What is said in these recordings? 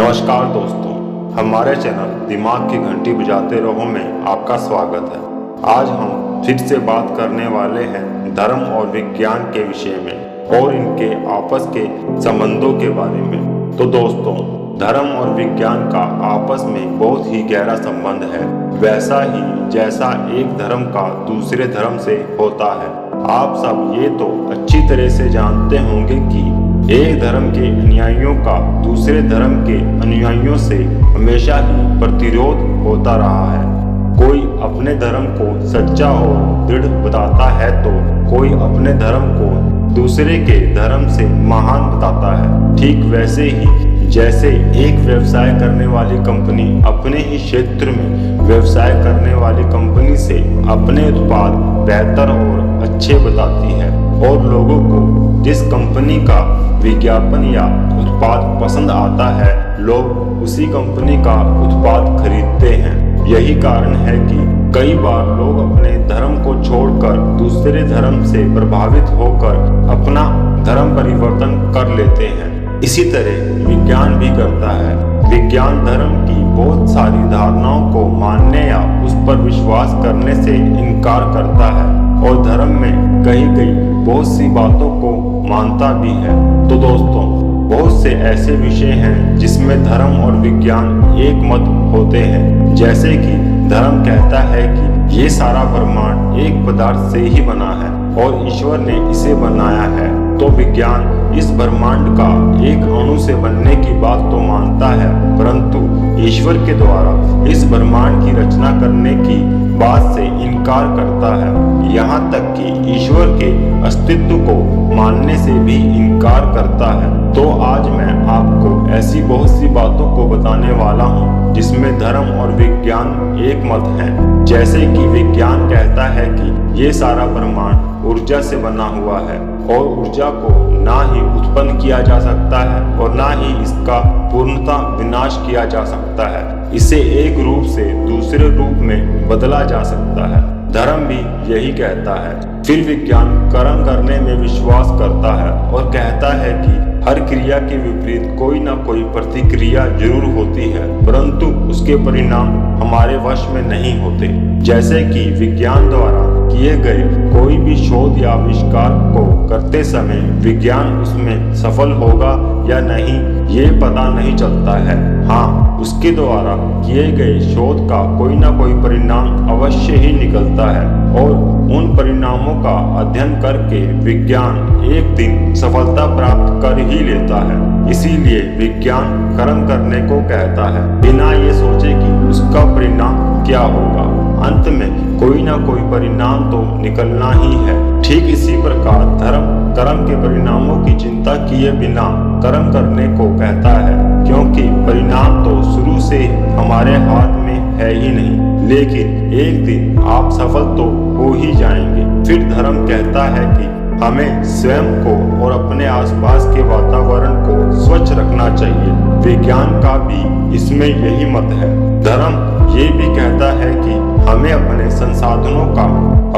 नमस्कार दोस्तों, हमारे चैनल दिमाग की घंटी बजाते रहो में आपका स्वागत है। आज हम फिर से बात करने वाले हैं धर्म और विज्ञान के विषय में और इनके आपस के संबंधों के बारे में। तो दोस्तों, धर्म और विज्ञान का आपस में बहुत ही गहरा संबंध है, वैसा ही जैसा एक धर्म का दूसरे धर्म से होता है। आप सब ये तो अच्छी तरह से जानते होंगे कि एक धर्म के अनुयायियों का दूसरे धर्म के अनुयायियों से हमेशा ही प्रतिरोध होता रहा है। कोई अपने धर्म को सच्चा और दृढ़ बताता है तो कोई अपने धर्म को दूसरे के धर्म से महान बताता है। ठीक वैसे ही जैसे एक व्यवसाय करने वाली कंपनी अपने ही क्षेत्र में व्यवसाय करने वाली कंपनी से अपने उत्पाद बेहतर और अच्छे बताती है और लोगों को जिस कंपनी का विज्ञापन या उत्पाद पसंद आता है, लोग उसी कंपनी का उत्पाद खरीदते हैं। यही कारण है कि कई बार लोग अपने धर्म को छोड़कर दूसरे धर्म से प्रभावित होकर अपना धर्म परिवर्तन कर लेते हैं। इसी तरह विज्ञान भी करता है। विज्ञान धर्म की बहुत सारी धारणाओं को मानने या उस पर विश्वास करने से इनकार करता है और धर्म में कही गई बहुत सी बातों को मानता भी है। तो दोस्तों, बहुत से ऐसे विषय हैं जिसमें धर्म और विज्ञान एक मत होते हैं। जैसे कि धर्म कहता है कि ये सारा ब्रह्मांड एक पदार्थ से ही बना है और ईश्वर ने इसे बनाया है। तो विज्ञान इस ब्रह्मांड का एक अणु से बनने की बात तो मानता है, परंतु ईश्वर के द्वारा इस ब्रह्मांड की रचना करने की बात से इनकार करता है। यहाँ तक कि ईश्वर के अस्तित्व को मानने से भी इनकार करता है। तो आज मैं आपको ऐसी बहुत सी बातों को बताने वाला हूँ जिसमें धर्म और विज्ञान एक मत है। जैसे कि विज्ञान कहता है कि ये सारा ब्रह्मांड ऊर्जा से बना हुआ है और ऊर्जा को ना ही उत्पन्न किया जा सकता है और ना ही इसका पूर्णतः विनाश किया जा सकता है। इसे एक रूप से दूसरे रूप में बदला जा सकता है। धर्म भी यही कहता है। फिर विज्ञान कर्म करने में विश्वास करता है और कहता है कि हर क्रिया के विपरीत कोई ना कोई प्रतिक्रिया जरूर होती है, परंतु उसके परिणाम हमारे वश में नहीं होते। जैसे कि विज्ञान द्वारा किए गए कोई भी शोध या आविष्कार को करते समय विज्ञान उसमें सफल होगा या नहीं ये पता नहीं चलता है। हाँ, उसके द्वारा किए गए शोध का कोई ना कोई परिणाम अवश्य ही निकलता है और उन परिणामों का अध्ययन करके विज्ञान एक दिन सफलता प्राप्त कर ही लेता है। इसीलिए विज्ञान कर्म करने को कहता है, बिना ये सोचे कि उसका परिणाम क्या होगा। अंत में कोई ना कोई परिणाम तो निकलना ही है। ठीक इसी प्रकार धर्म कर्म के परिणामों की चिंता किए बिना कर्म करने को कहता है, क्योंकि परिणाम तो शुरू से हमारे हाथ में है ही नहीं, लेकिन एक दिन आप सफल तो हो ही जाएंगे। फिर धर्म कहता है कि हमें स्वयं को और अपने आसपास के वातावरण को स्वच्छ रखना चाहिए। विज्ञान का भी इसमें यही मत है। धर्म ये भी कहता है कि हमें अपने संसाधनों का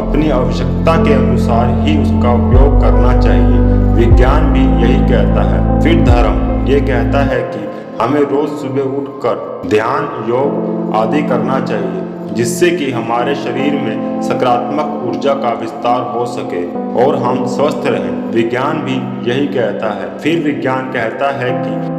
अपनी आवश्यकता के अनुसार ही उसका उपयोग करना चाहिए। विज्ञान भी यही कहता है। फिर धर्म ये कहता है कि हमें रोज सुबह उठकर ध्यान, योग आदि करना चाहिए, जिससे कि हमारे शरीर में सकारात्मक ऊर्जा का विस्तार हो सके और हम स्वस्थ रहें। विज्ञान भी यही कहता है। फिर विज्ञान कहता है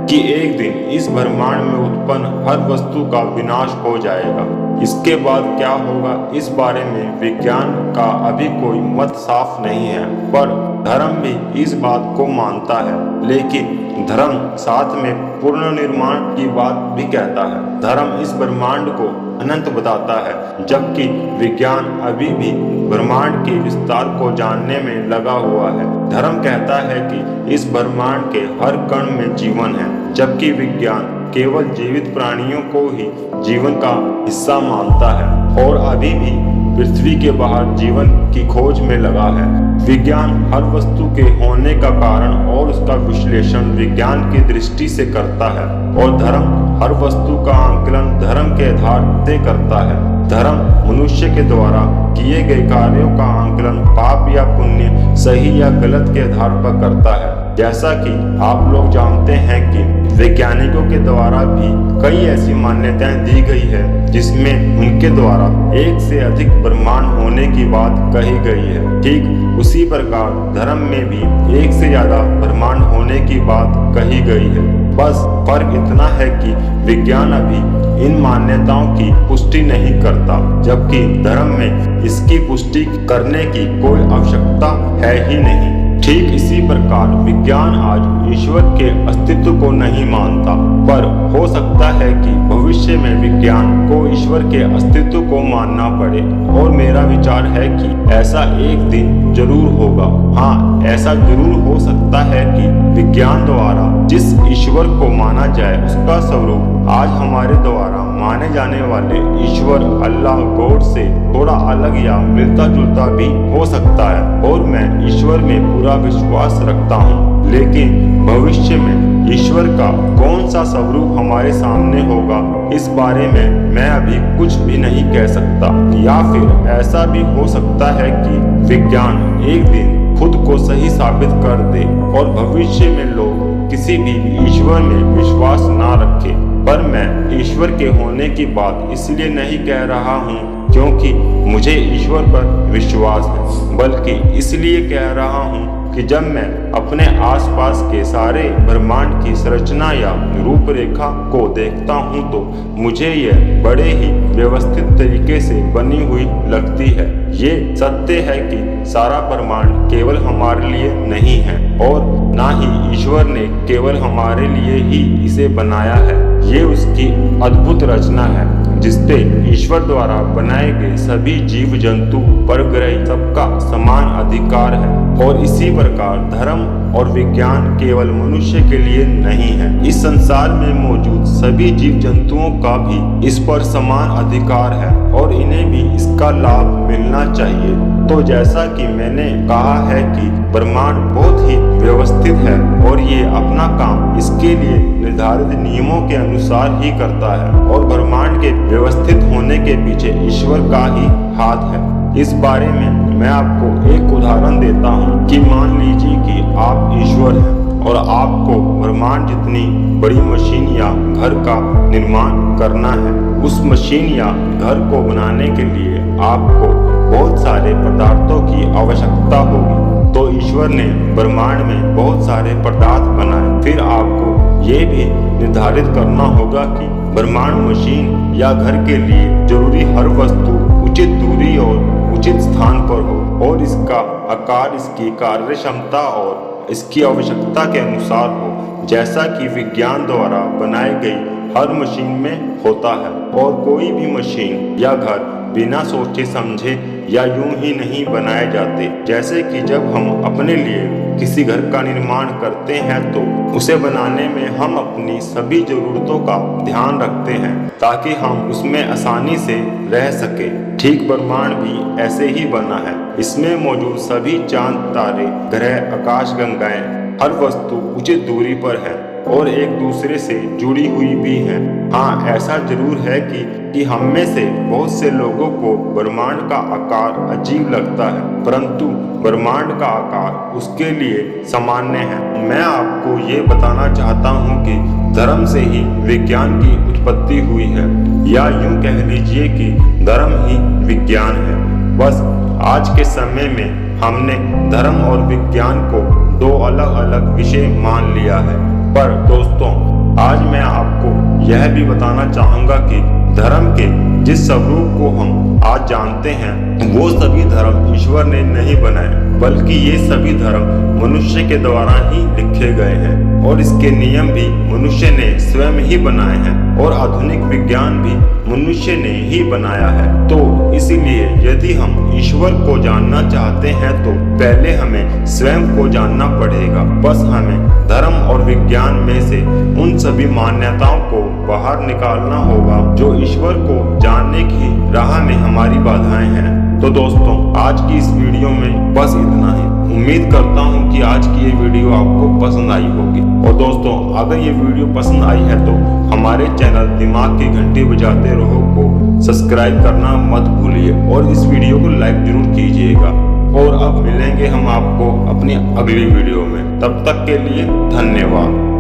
कि एक दिन इस ब्रह्मांड में उत्पन्न हर वस्तु का विनाश हो जाएगा। इसके बाद क्या होगा, इस बारे में विज्ञान का अभी कोई मत साफ नहीं है, पर धर्म भी इस बात को मानता है। लेकिन धर्म साथ में पूर्ण निर्माण की बात भी कहता है। धर्म इस ब्रह्मांड को अनंत बताता है, जबकि विज्ञान अभी भी ब्रह्मांड के विस्तार को जानने में लगा हुआ है। धर्म कहता है कि इस ब्रह्मांड के हर कण में जीवन है, जबकि विज्ञान केवल जीवित प्राणियों को ही जीवन का हिस्सा मानता है और अभी भी पृथ्वी के बाहर जीवन की खोज में लगा है। विज्ञान हर वस्तु के होने का कारण और उसका विश्लेषण विज्ञान की दृष्टि से करता है और धर्म हर वस्तु का आकलन धर्म के आधार से करता है। धर्म मनुष्य के द्वारा किए गए कार्यों का आकलन पाप या पुण्य, सही या गलत के आधार पर करता है। जैसा कि आप लोग जानते हैं कि वैज्ञानिकों के द्वारा भी कई ऐसी मान्यताएं दी गई है जिसमें उनके द्वारा एक से अधिक ब्रह्मांड होने की बात कही गई है। ठीक उसी प्रकार धर्म में भी एक से ज्यादा ब्रह्मांड होने की बात कही गई है। बस फर्क इतना है कि विज्ञान अभी इन मान्यताओं की पुष्टि नहीं करता, जबकि धर्म में इसकी पुष्टि करने की कोई आवश्यकता है ही नहीं। ठीक इसी प्रकार विज्ञान आज ईश्वर के अस्तित्व को नहीं मानता, पर हो सकता है कि भविष्य में विज्ञान को ईश्वर के अस्तित्व को मानना पड़े। और मेरा विचार है कि ऐसा एक दिन जरूर होगा। हाँ, ऐसा जरूर हो सकता है कि विज्ञान द्वारा जिस ईश्वर को माना जाए उसका स्वरूप आज हमारे द्वारा माने जाने वाले ईश्वर अल्लाह गॉड से थोड़ा अलग या मिलता जुलता भी हो सकता है। और मैं ईश्वर में पूरा विश्वास रखता हूँ, लेकिन भविष्य में ईश्वर का कौन सा स्वरूप हमारे सामने होगा इस बारे में मैं अभी कुछ भी नहीं कह सकता। या फिर ऐसा भी हो सकता है कि विज्ञान एक दिन खुद को सही साबित कर दे और भविष्य में लोग किसी भी ईश्वर में विश्वास ना रखे। पर मैं ईश्वर के होने की बात इसलिए नहीं कह रहा हूँ क्योंकि मुझे ईश्वर पर विश्वास है, बल्कि इसलिए कह रहा हूँ कि जब मैं अपने आसपास के सारे ब्रह्मांड की संरचना या रूपरेखा को देखता हूँ तो मुझे यह बड़े ही व्यवस्थित तरीके से बनी हुई लगती है। ये सत्य है कि सारा ब्रह्मांड केवल हमारे लिए नहीं है और ना ही ईश्वर ने केवल हमारे लिए ही इसे बनाया है। ये उसकी अद्भुत रचना है जिसपे ईश्वर द्वारा बनाए गए सभी जीव जंतु परग्रही सबका समान अधिकार है। और इसी प्रकार धर्म और विज्ञान केवल मनुष्य के लिए नहीं है, इस संसार में मौजूद सभी जीव जंतुओं का भी इस पर समान अधिकार है और इन्हें भी इसका लाभ मिलना चाहिए। तो जैसा कि मैंने कहा है कि ब्रह्मांड बहुत ही व्यवस्थित है और ये अपना काम इसके लिए निर्धारित नियमों के अनुसार ही करता है और ब्रह्मांड के व्यवस्थित होने के पीछे ईश्वर का ही हाथ है। इस बारे में मैं आपको एक उदाहरण देता हूँ कि मान लीजिए कि आप ईश्वर हैं और आपको ब्रह्मांड जितनी बड़ी मशीन या घर का निर्माण करना है। उस मशीन या घर को बनाने के लिए आपको बहुत सारे पदार्थों की आवश्यकता होगी। तो ईश्वर ने ब्रह्मांड में बहुत सारे पदार्थ बनाए। फिर आपको ये भी निर्धारित करना होगा कि ब्रह्मांड मशीन या घर के लिए जरूरी हर वस्तु उचित दूरी और उचित स्थान पर हो और इसका आकार इसकी कार्य क्षमता और इसकी आवश्यकता के अनुसार हो, जैसा कि विज्ञान द्वारा बनाई गई हर मशीन में होता है। और कोई भी मशीन या घर बिना सोचे समझे या यूं ही नहीं बनाए जाते। जैसे कि जब हम अपने लिए किसी घर का निर्माण करते हैं तो उसे बनाने में हम अपनी सभी जरूरतों का ध्यान रखते हैं ताकि हम उसमें आसानी से रह सके। ठीक ब्रह्मांड भी ऐसे ही बना है। इसमें मौजूद सभी चांद, तारे, ग्रह, आकाशगंगाएं, हर वस्तु उचित दूरी पर है और एक दूसरे से जुड़ी हुई भी हैं। हाँ, ऐसा जरूर है कि हम में से बहुत से लोगों को ब्रह्मांड का आकार अजीब लगता है, परंतु ब्रह्मांड का आकार उसके लिए सामान्य है। मैं आपको ये बताना चाहता हूँ कि धर्म से ही विज्ञान की उत्पत्ति हुई है, या यूं कह लीजिए कि धर्म ही विज्ञान है। बस आज के समय में हमने धर्म और विज्ञान को दो अलग अलग विषय मान लिया है। पर दोस्तों, आज मैं आपको यह भी बताना चाहूँगा कि धर्म के जिस स्वरूप को हम आज जानते हैं वो सभी धर्म ईश्वर ने नहीं बनाए, बल्कि ये सभी धर्म मनुष्य के द्वारा ही लिखे गए हैं और इसके नियम भी मनुष्य ने स्वयं ही बनाए हैं और आधुनिक विज्ञान भी मनुष्य ने ही बनाया है। तो इसलिए यदि हम ईश्वर को जानना चाहते हैं तो पहले हमें स्वयं को जानना पड़ेगा। बस हमें धर्म और विज्ञान में से उन सभी मान्यताओं को बाहर निकालना होगा जो ईश्वर को जानने की राह में हमारी बाधाएं हैं। तो दोस्तों, आज की इस वीडियो में बस इतना ही। उम्मीद करता हूँ कि आज की ये वीडियो आपको पसंद आई होगी। और दोस्तों, अगर ये वीडियो पसंद आई है तो हमारे चैनल दिमाग की घंटी बजाते रहो को सब्सक्राइब करना मत भूलिए और इस वीडियो को लाइक जरूर कीजिएगा। और अब मिलेंगे हम आपको अपनी अगली वीडियो में। तब तक के लिए धन्यवाद।